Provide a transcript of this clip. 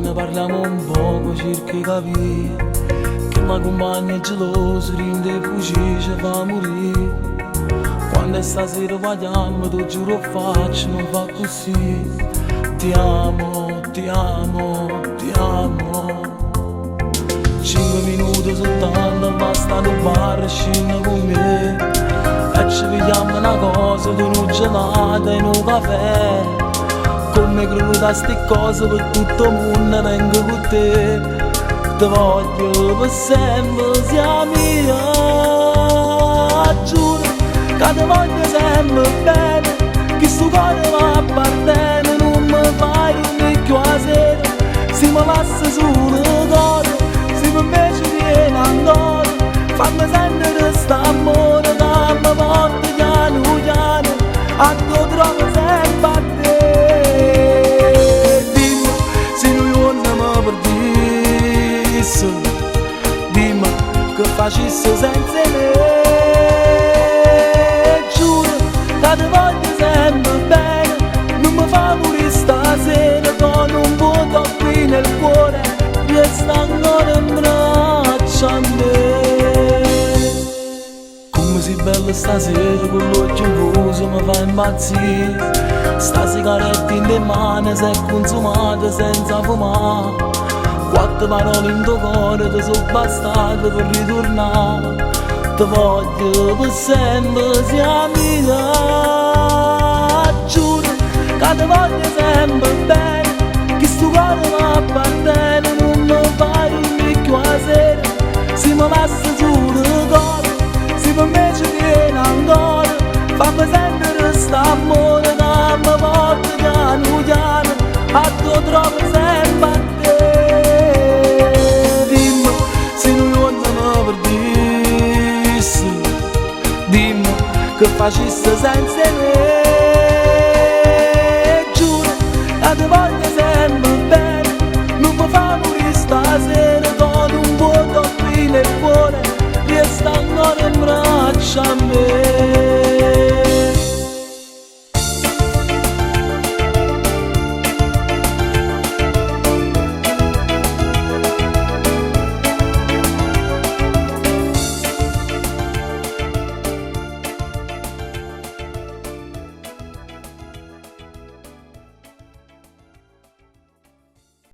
ne parliamo un poco, cerchi di capire che la compagna è gelosa, rinde e fuci ci fa morire. Quando è stasera parliamo, ti giuro faccio, non fa così. Ti amo, ti amo, ti amo. 5 minuti soltanto bastano bar, scende con me e ci vediamo una cosa, di un gelato e un caffè. Come credo da ste cose per tutto il mondo vengo con te. Ti voglio per sempre, sia mia. Giuro che ti voglio sempre bene, che sto cuore va a partire. Non mi fai un vecchio a sera, se mi passa solo cuore, se mi invece viene ancora. Fammi sentere st'amore che mi porta piano piano a tu trovo sempre a te. Dimmi se non mi perdissi, dimmi che facessi senza me. Giuro che ti voglio sempre bene, non mi fa morire stasera con un vuoto qui nel cuore, resta ancora in braccio a me. Come sei bella stasera con l'occhio chiuso mi fa impazzire. Sta sigaretta in le mani si è consumata senza fumare. 4 parole in tuo cuore ti sono bastate per ritornare. Ti voglio per sempre, sia mia. Giuro che ti voglio sempre bene, che sto cuore va a partire. Non mi fai un vecchio a sera, se mi passa solo cuore, se per me ci viene ancora. Fammi sentere st'amore che mi porta piano piano a tu trovo sempre a te. Dimmi se non mi perdissi, dimmi che facessi senza me. Giuro che ti voglio